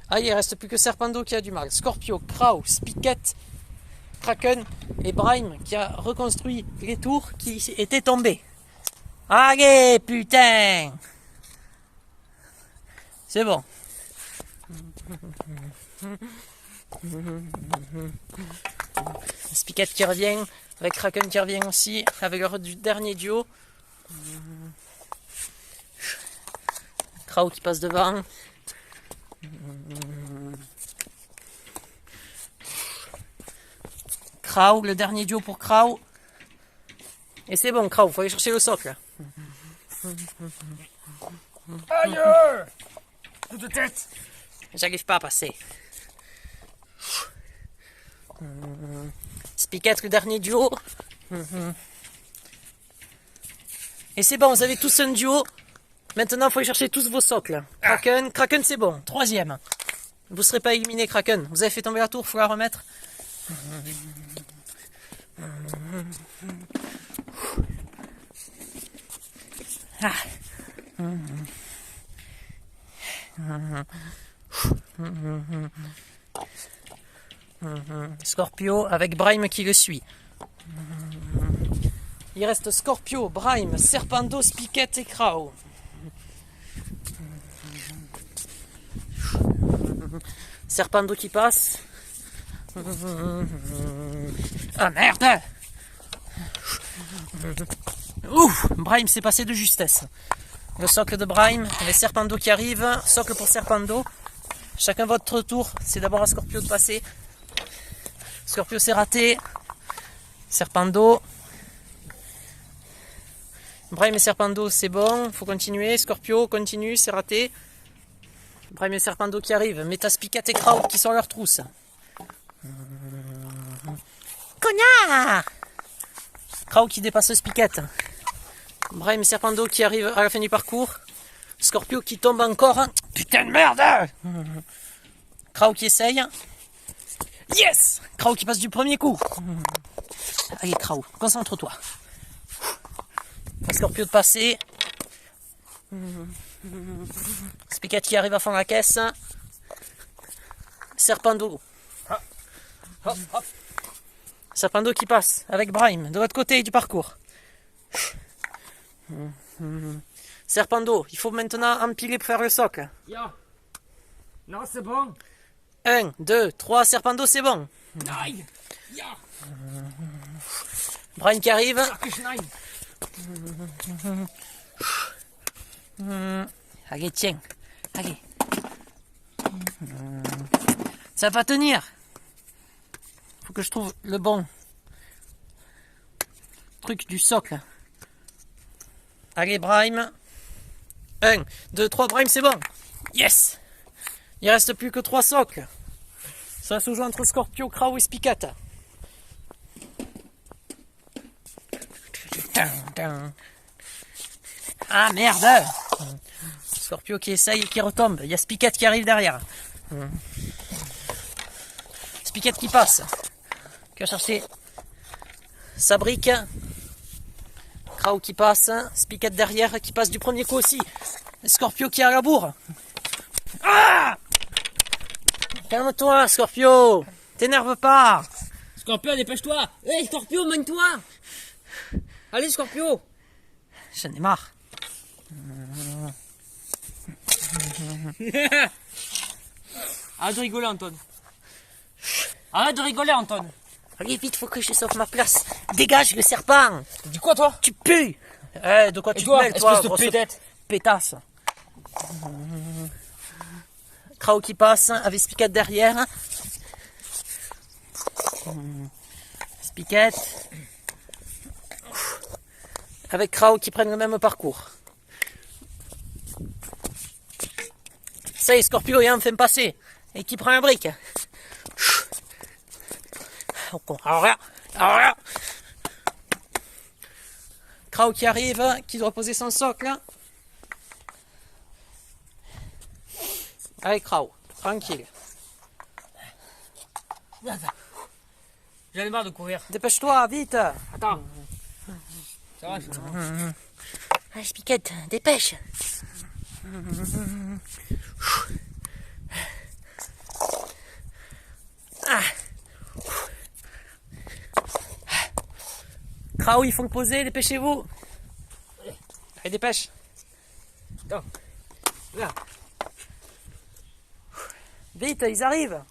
Ah, il reste plus que Serpando qui a du mal. Scorpio, Crow, Spiket, Kraken et Brime qui a reconstruit les tours qui étaient tombés. Allez, putain! C'est bon. Spiket qui revient, avec Kraken qui revient aussi, avec leur dernier duo. Crow qui passe devant. Crow, le dernier duo pour Crow. Et c'est bon, Crow, faut aller chercher le socle. Aïe! Coup de tête! J'arrive pas à passer. Spiket, le dernier duo. Et c'est bon, vous avez tous un duo. Maintenant, il faut aller chercher tous vos socles. Kraken, Kraken c'est bon. Troisième. Vous ne serez pas éliminé, Kraken. Vous avez fait tomber la tour, il faut la remettre. Scorpio avec Brime qui le suit. Il reste Scorpio, Brime, Serpando, Spiket et Crow. Serpando qui passe. Ah merde! Ouf! Brime s'est passé de justesse. Le socle de Brime, les Serpando qui arrivent. Socle pour Serpando. Chacun votre tour. C'est d'abord à Scorpio de passer. Scorpio c'est raté. Serpando. Brime et Serpando c'est bon. Faut continuer. Scorpio continue, c'est raté. Brime et Serpando qui arrivent. Meta Spiket et Crow qui sont leurs trousses. Connard! Crow qui dépasse Spiket. Brime et Serpando qui arrivent à la fin du parcours. Scorpio qui tombe encore. Putain de merde! Crow qui essaye. Yes! Crow qui passe du premier coup. Allez Crow, concentre-toi. Scorpio de passer. Spiket qui arrive à fond la caisse. Serpando. Hop, hop. Serpando qui passe avec Brime de l'autre côté du parcours. Serpando, il faut maintenant empiler pour faire le socle. Ya. Non, c'est bon. 1, 2, 3, Serpando c'est bon. Aïe. Ya. Brime qui arrive. Ah, que je n'aille. Allez, tiens. Allez. Ça va pas tenir. Faut que je trouve le bon truc du socle. Allez, Brime. 1, 2, 3, Brime, c'est bon. Yes. Il reste plus que 3 socles. Ça se joue entre Scorpio, Crow et Spiket. Ah merde! Scorpio qui essaye et qui retombe. Il y a Spiket qui arrive derrière. Spiket qui passe. Qui va chercher sa brique. Crow qui passe. Spiket derrière qui passe du premier coup aussi. Scorpio qui a la bourre. Ah! Calme-toi, Scorpio. T'énerve pas. Scorpio, dépêche-toi. Hé, Scorpio, mène-toi. Allez, Scorpio. J'en ai marre. Arrête de rigoler, Anton. Arrête de rigoler, Anton. Allez vite, faut que je sauve ma place. Dégage le serpent. Tu dis quoi, toi? Tu pues. De quoi Et tu te toi, mêles, toi, espèce de grosse pédette. pétasse. Crow qui passe avec Spiket derrière. Spiket. Avec Crow qui prennent le même parcours. Ça y est, Scorpio est enfin passé. Et qui prend un brique. Alors là. Crow qui arrive, qui doit poser son socle. Allez, Crow, tranquille. J'en ai marre de courir. Dépêche-toi, vite. Attends. Ça va, je Allez, Spiket, dépêche. Krao, il faut le poser, dépêchez-vous. Allez, dépêche. Attends. Là. Vite, ils arrivent.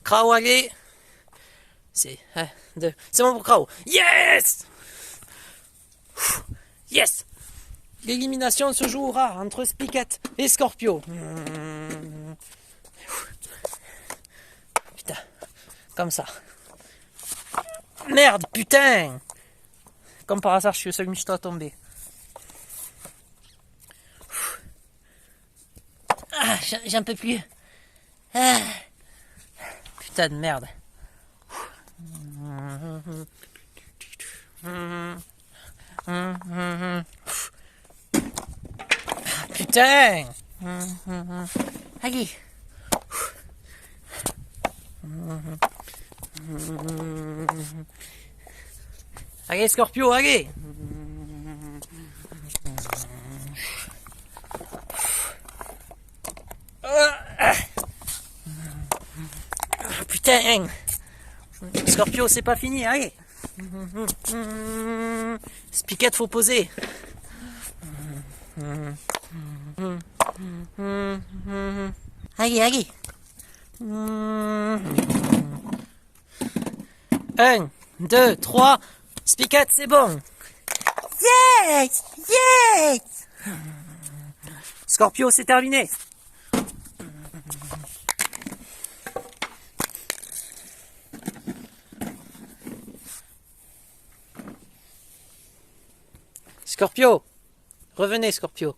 Krao, allez. C'est 1, 2. C'est bon pour Krao. Yes! Yes! L'élimination se jouera entre Spiket et Scorpio. Putain, comme ça. Merde, putain! Comme par hasard, je suis le seul michto à tomber. Ah, j'en peux plus. Ah. Putain de merde. Putain! Allez! Allez, Scorpio, allez! Putain! Scorpio, c'est pas fini, allez! Spiket, faut poser! Allez, allez! 1, 2, 3, Spiket, c'est bon! Yes! Yes! Scorpio, c'est terminé! Scorpio! Revenez, Scorpio!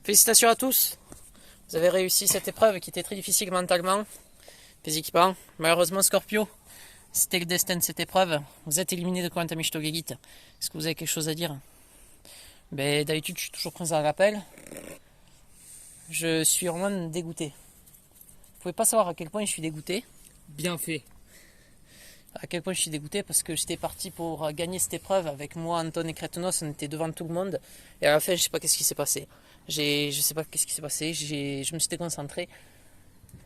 Félicitations à tous! Vous avez réussi cette épreuve qui était très difficile mentalement, physiquement. Malheureusement, Scorpio, c'était le destin de cette épreuve. Vous êtes éliminé de Quantum Michto Gegit. Est-ce que vous avez quelque chose à dire? Ben, d'habitude, je suis toujours présent à l'appel. Je suis vraiment dégoûté. Vous pouvez pas savoir à quel point je suis dégoûté. Bien fait. À quel point je suis dégoûté parce que j'étais parti pour gagner cette épreuve avec moi, Anton et Kretonos, on était devant tout le monde et à la fin je sais pas qu'est-ce qui s'est passé. Je sais pas qu'est-ce qui s'est passé, je me suis déconcentré.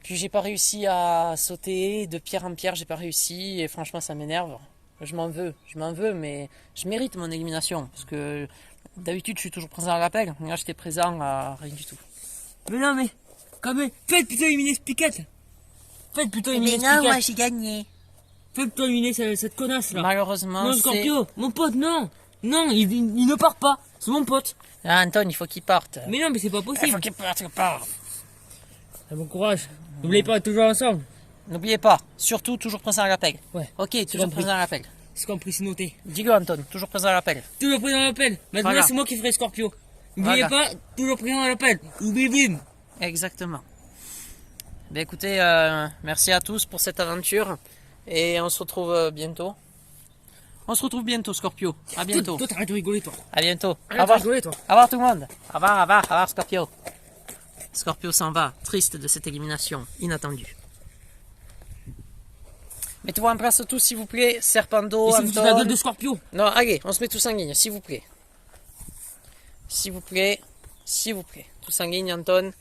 Puis j'ai pas réussi à sauter de pierre en pierre, j'ai pas réussi et franchement ça m'énerve. Je m'en veux mais je mérite mon élimination parce que d'habitude je suis toujours présent à l'appel, là j'étais présent à rien du tout. Mais non mais, quand même, faites plutôt éliminer Spiket. Faites plutôt éliminer Mais non, moi Spiket. j'ai gagné. Faites plutôt éliminer cette connasse là. Malheureusement Non, c'est... Scorpio, mon pote, non. Non, il ne part pas. C'est mon pote. Ah, Anton, il faut qu'il parte. Mais non, mais c'est pas Il faut possible. qu'il parte. Bon courage. N'oubliez pas, toujours ensemble. N'oubliez pas, surtout toujours présent à l'appel. Ouais. Ok, toujours compris. présent à l'appel. C'est compris, c'est noté. Dis-le Anton, toujours présent à l'appel. Toujours présent à l'appel. Maintenant, Voilà. c'est moi qui ferai Scorpio. N'oubliez Voilà. pas, toujours présent à l'appel. Oubliez pas. Exactement. Ben écoutez, merci à tous pour cette aventure et on se retrouve bientôt. On se retrouve bientôt, Scorpio. À bientôt. Toi, t'arrêtes de rigoler, toi. À bientôt. Au Arrête de revoir. rigoler, toi. Au revoir tout le monde. Au revoir, Scorpio. Scorpio s'en va, triste de cette élimination inattendue. Mettez-vous en place tous, s'il vous plaît. Serpando, Et c'est foutu la gueule Anton. de Scorpio. Non, allez, on se met tous en ligne, s'il vous plaît. S'il vous plaît. S'il vous plaît. Tous en ligne, Anton.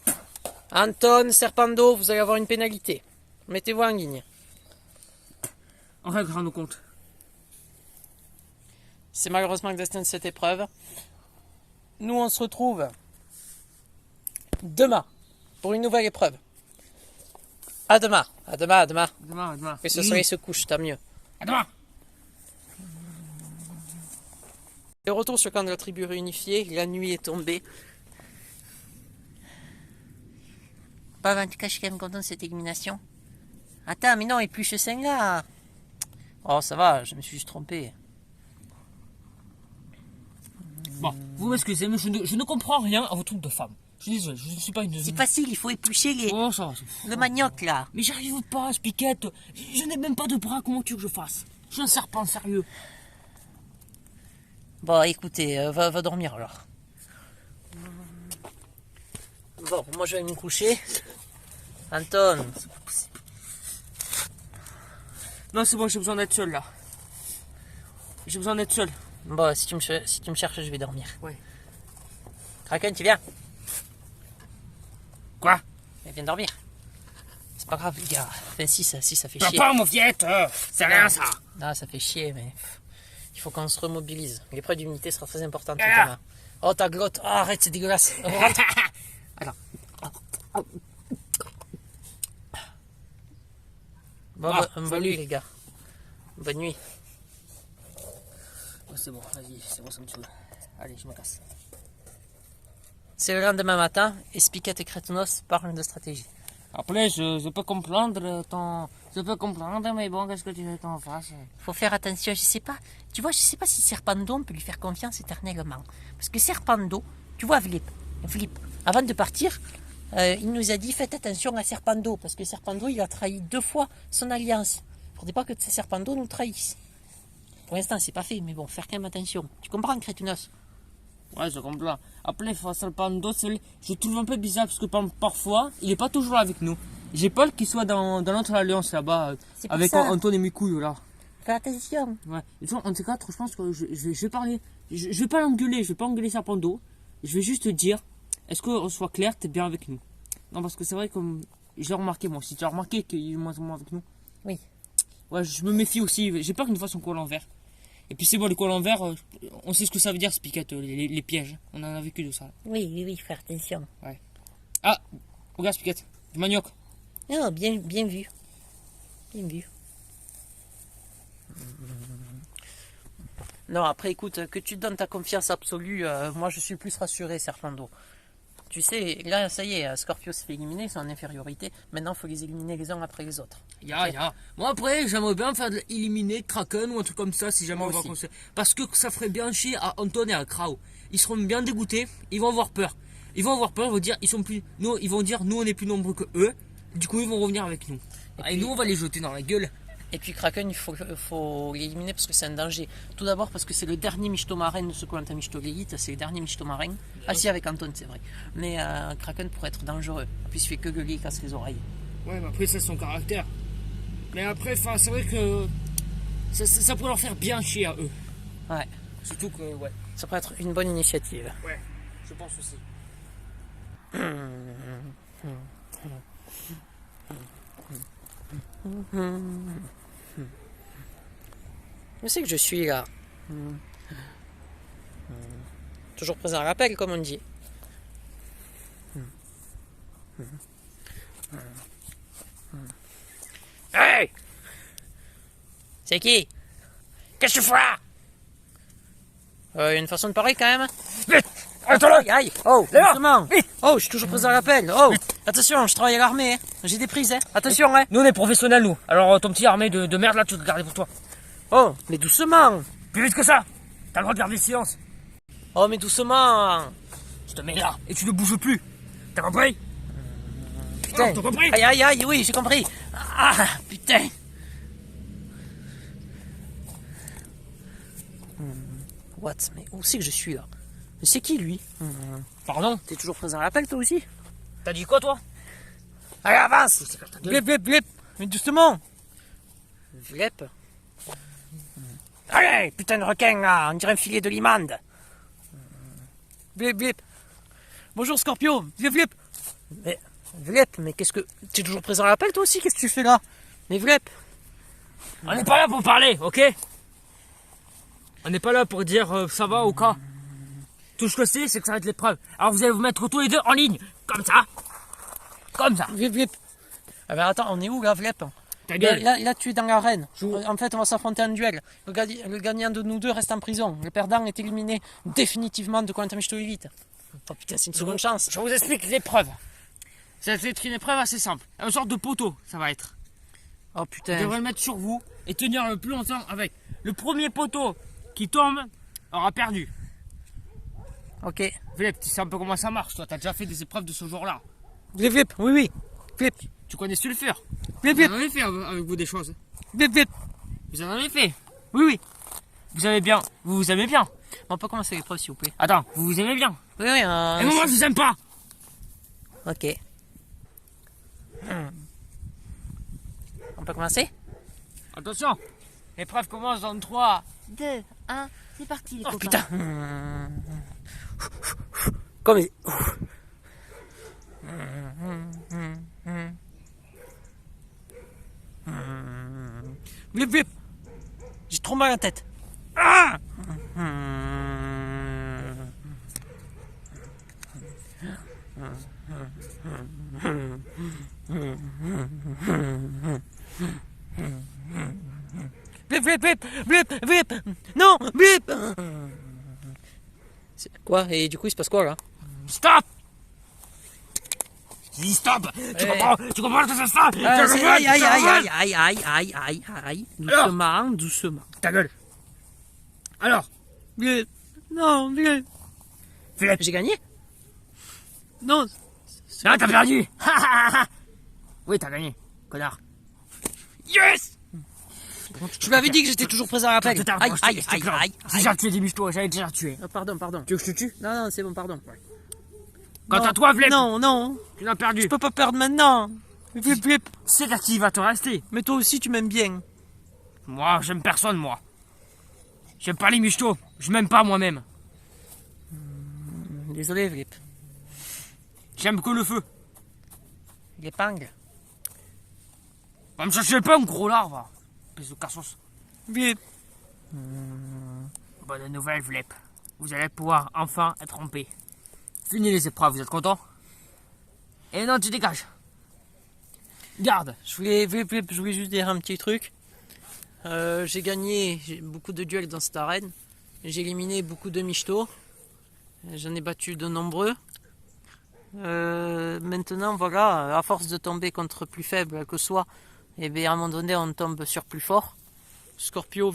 Anton, Serpando, vous allez avoir une pénalité. Mettez-vous en ligne. On réglera nos comptes. C'est malheureusement le destin de cette épreuve. Nous, on se retrouve demain pour une nouvelle épreuve. À demain. À demain. Demain. Que ce soleil se couche, tant mieux. À demain. Et retour sur le camp de la tribu réunifiée. La nuit est tombée. Bah, en tout cas, je suis quand même content de cette élimination. Attends, mais non, épluche 5 là. Oh, ça va, je me suis juste trompé. Bon, vous m'excusez, mais je ne comprends rien à vos trucs de femme. Je suis désolé, je ne suis pas une... C'est facile, il faut éplucher Oh, ça va, c'est fou. le manioc là. Mais j'arrive pas, Spiket. Je n'ai même pas de bras, comment tu veux que je fasse? Je suis un serpent, sérieux. Bon, écoutez, va dormir alors. Bon, moi je vais me coucher. Anton, Non, c'est bon, j'ai besoin d'être seul, là. J'ai besoin d'être seul. bon, si tu me cherches, je vais dormir. Ouais. Kraken, tu viens? Quoi? Elle vient dormir. C'est pas grave, les gars. Enfin, si ça fait chier. Papa, mauviette, c'est rien ça. Ah, ça fait chier, mais il faut qu'on se remobilise. L'épreuve d'humilité sera très importante. Ah. Thomas. Oh, ta glotte. Oh, arrête, c'est dégueulasse. Oh, rentre. Alors. Bon, bonne nuit, les gars. Bonne nuit. Oh, c'est bon, vas-y, c'est bon, ça me saoule. Allez, je me casse. C'est le lendemain matin et Spiquette et Crétinos parlent de stratégie. Après, je peux comprendre Je peux comprendre, mais bon, qu'est-ce que tu veux qu'on fasse? Faut faire attention, je sais pas. Tu vois, je sais pas si Serpando, on peut lui faire confiance éternellement. Parce que Serpando, tu vois, Flip, avant de partir, il nous a dit faites attention à Serpando, parce que Serpando, il a trahi 2 fois son alliance. Faudrait pas que Serpando nous trahisse. Pour l'instant, c'est pas fait, mais bon, faire quand même attention. Tu comprends, Crétinos? Ouais, je comprends. Après, face au Pando, je trouve un peu bizarre parce que parfois, il est pas toujours avec nous. J'ai peur qu'il soit dans notre alliance là-bas, C'est pour avec ça. Antoine et Mikuyo là. Fais attention. Ouais. Et tu vois, en tout cas, je pense que je vais parler. Je vais pas l'engueuler, je vais pas engueuler Serpando. Je vais juste te dire, est-ce qu'on soit clair, t'es bien avec nous? Non, parce que c'est vrai, comme j'ai remarqué moi aussi, tu as remarqué qu'il est moins avec nous? Oui. Ouais, je me méfie aussi, j'ai peur qu'il nous fasse son coup à l'envers. Et puis c'est bon, les coups à l'envers, on sait ce que ça veut dire, Spiquette, les pièges. On en a vécu de ça. Oui, fais attention. Ah, regarde Spiquette, du manioc. Non, bien vu. Bien vu. Non, après, écoute, que tu te donnes ta confiance absolue, moi je suis plus rassuré, Serpando. Tu sais, là, ça y est, Scorpio s'est fait éliminer, ils sont en infériorité. Maintenant, il faut les éliminer les uns après les autres. Moi après, j'aimerais bien faire éliminer Kraken ou un truc comme ça si jamais Moi on va aussi. conseiller. Parce que ça ferait bien chier à Anton et à Krao. Ils seront bien dégoûtés, ils vont avoir peur. Ils vont dire, ils vont dire, nous on est plus nombreux que eux. Du coup, ils vont revenir avec nous. Et nous, on va les jeter dans la gueule. Et puis Kraken, il faut l'éliminer parce que c'est un danger. Tout d'abord parce que c'est le dernier michto marin de ce qu'on appelle michto l'élite, c'est le dernier michto marin. Ah si, avec Anton, c'est vrai. Mais Kraken pourrait être dangereux. Puis il fait que gueuler, il casse les oreilles. Ouais, mais après, c'est son caractère. Mais après, c'est vrai que ça pourrait leur faire bien chier à eux. Ouais, Surtout que, ouais, ça pourrait être une bonne initiative. ouais, je pense aussi. Je sais que je suis là. Toujours présent à l'appel, comme on dit. Hey! C'est qui? Qu'est-ce que tu fais là? Il y a une façon de parler quand même. Vite! Arrête-toi là! Aïe, aïe! Oh, Là! justement! Vite! Oh, je suis toujours présent à l'appel. Oh, attention, je travaille à l'armée. Hein. J'ai des prises, hein. Attention, hein. Nous, on est professionnels, nous. Alors, ton petit armée de merde là, tu te garder pour toi. Oh, mais doucement. Plus vite que ça! T'as le droit de garder le silence. Oh, mais doucement. Je te mets là et tu ne bouges plus. T'as compris? Putain. Oh, t'as compris? Aïe, aïe, aïe, oui, j'ai compris. Ah, putain. What? Mais où c'est que je suis là? Mais c'est qui lui? Pardon? T'es toujours présent à l'appel toi aussi? T'as dit quoi, toi? Allez, avance! Blip, blip, blip! Mais doucement! Blip? Allez, putain de requin là! On dirait un filet de limande! Blip, blip! Bonjour Scorpio! Blip, blip! Mais, Blip, mais qu'est-ce que. T'es toujours présent à l'appel toi aussi? Qu'est-ce que tu fais là? Mais Blip! On n'est pas là pour parler, ok? On n'est pas là pour dire ça va ou quoi. Tout ce que c'est que ça va être l'épreuve. Alors vous allez vous mettre tous les deux en ligne, comme ça. Comme ça. Blip, blip! Ah ben attends, on est où là, Blip? Ta gueule. Là, tu es dans l'arène. En fait, on va s'affronter en duel. Le gagnant de nous deux reste en prison. Le perdant est éliminé définitivement de Quantum Michto Elite. Oh putain, c'est une seconde chance. Je vous explique l'épreuve. Ça va être une épreuve assez simple. Une sorte de poteau, ça va être. Oh Vous putain. devrez le mettre sur vous et tenir le plus longtemps avec. Le premier poteau qui tombe aura perdu. Ok. Philippe, tu sais un peu comment ça marche, toi. T'as déjà fait des épreuves de ce genre-là. Blip, blip, oui, oui. Blip, Tu connais Sulfur. blip, Vous blip, en avez fait avec vous des choses. blip, blip. Vous en avez fait. Oui, oui. Vous avez bien. Vous vous aimez bien. On peut commencer l'épreuve, s'il vous plaît. Attends, vous vous aimez bien. Oui, oui. Et moi, je vous aime pas. Ok. On peut commencer? Attention. L'épreuve commence dans 3. 2, 1, c'est parti les Oh copains. putain. Comme. Blip, blip. J'ai trop mal à la tête. Ah blip, blip, blip, blip, blip. Non, blip. Quoi? Et du coup, il se passe quoi là? Stop! Je dis stop! Tu comprends ce que c'est ça? Aïe, aïe, aïe, aïe, aïe, aïe, aïe, aïe. Doucement, doucement. Ta gueule! Alors? Blip. Non, blip. Flip! J'ai gagné? Non. Ah, t'as perdu! Oui, t'as gagné, connard! Yes! Tu m'avais dit que j'étais toujours présent à l'appel. Aïe, aïe, aïe, aïe. J'ai déjà tué des michetots, j'avais déjà tué. Pardon, pardon. Tu veux que je te tue? Non, non, c'est bon, pardon. Quant Non, à toi, Flip! Non, non. Tu l'as perdu! Je peux pas perdre maintenant. Flip, flip. C'est à qui il va te rester? Mais toi aussi, tu m'aimes bien. Moi, j'aime personne, moi. J'aime pas les michetots, je m'aime pas moi-même. Désolé, Flip. J'aime que le feu. L'épingle. Va me chercher pas un gros lard, va. Espèce de cassos. Flip. Bonne nouvelle, Flip. Vous allez pouvoir enfin être en paix. Fini les épreuves, vous êtes content? Et non, tu dégages. Garde. Je voulais juste dire un petit truc. J'ai gagné beaucoup de duels dans cette arène. J'ai éliminé beaucoup de michetots. J'en ai battu de nombreux. Maintenant, voilà, à force de tomber contre plus faible que soi, et bien à un moment donné, on tombe sur plus fort. Scorpio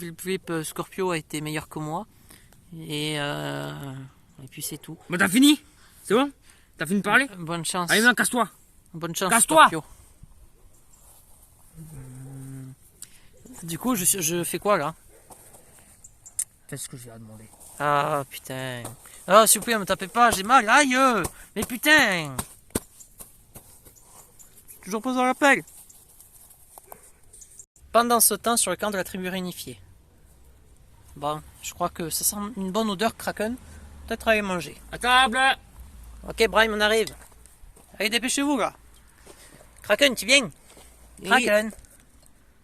a été meilleur que moi. Et puis c'est tout. Bon, t'as fini? C'est bon? T'as fini de parler? Bonne chance. Allez, maintenant, casse-toi. Bonne chance, Casse-toi. Scorpio. Du coup, je fais quoi là? Fais ce que je vais demander. Ah putain. Ah s'il vous plaît, me tapez pas, j'ai mal, aïe. Mais putain. Toujours pas dans l'appel. Pendant ce temps, sur le camp de la tribu réunifiée. Bon, je crois que ça sent une bonne odeur, Kraken. Peut-être aller manger. À table! Ok, Brahim, on arrive. Allez, dépêchez-vous là. Kraken, tu viens? Kraken.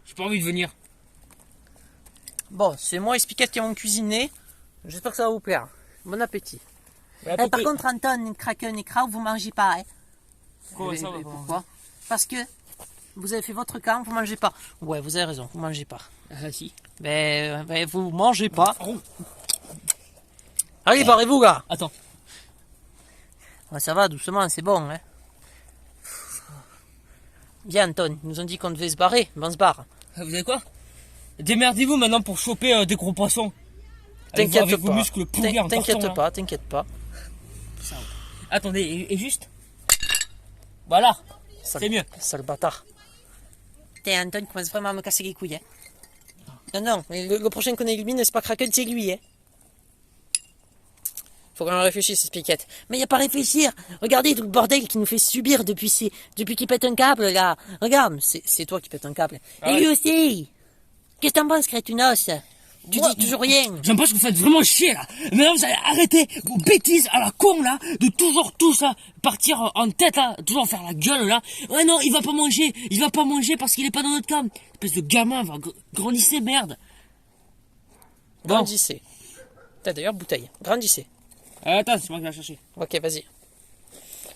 J'ai pas envie de venir. Bon, c'est moi et Spiquette qui vont cuisiner. J'espère que ça va vous plaire. Bon appétit. Par contre, Anton, Kraken et Kraut, vous mangez pas. Hein. Pourquoi? Parce que vous avez fait votre camp, vous mangez pas. Ouais, vous avez raison, vous mangez pas. Ah si. Ben vous mangez pas. Allez, barrez-vous là. Attends. Ouais, ça va, doucement, c'est bon. Hein. Bien, Anton, ils nous ont dit qu'on devait se barrer. Ben, on se barre. Vous savez quoi? Démerdez-vous maintenant pour choper des gros poissons. T'inquiète avec vos pas. muscles pourris en carton, T'inquiète là. pas, t'inquiète pas. Attendez, et juste. Voilà. Sale- C'est mieux. Sale bâtard. Putain, Anton commence vraiment à me casser les couilles. Hein. Non, non, mais le prochain qu'on élimine, c'est pas Kraken, c'est lui. Hein. Faut qu'on réfléchisse, Spiquette. Mais y a pas à réfléchir. Regardez tout le bordel qu'il nous fait subir depuis qu'il pète un câble, là. Regarde. C'est toi qui pètes un câble. Ah Et ouais. lui aussi. Qu'est-ce que t'en penses, crétunos? Tu dis toujours rien. J'aime pas ce que vous faites vraiment chier là. Maintenant vous allez arrêter vos bêtises à la con là, de toujours tous partir en tête là, toujours faire la gueule là. Ouais non, il va pas manger parce qu'il est pas dans notre camp. Espèce de gamin, va grandissez merde. Bon. Grandissez. T'as d'ailleurs bouteille. Grandissez. Attends, c'est moi qui vais la chercher. Ok, vas-y.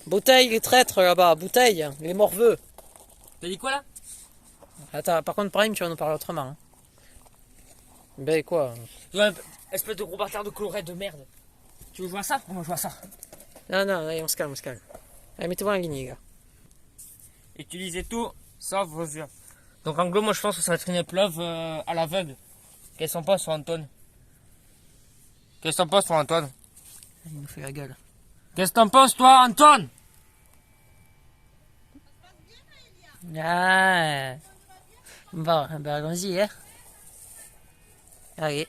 Bouteille, les traîtres là-bas. Bouteille, les morveux. T'as dit quoi là? Attends, par contre, Prime, tu vas nous parler autrement. Hein. Ben quoi? Ouais, espèce de gros bâtard de coloré de merde. Tu veux jouer à ça? On va jouer à ça. Non, non, allez, on se calme, on se calme. Allez, mettez-vous en ligne, les gars. Utilisez tout, sauf vos yeux. Donc en gros, moi je pense que ça va être une épreuve à l'aveugle. Qu'est-ce qu'on pense sur Antoine? Qu'est-ce qu'on pense sur Antoine? Il nous fait la gueule. Qu'est-ce que t'en penses toi, Antoine? Ah. Bon, ben allons-y, hein. Allez.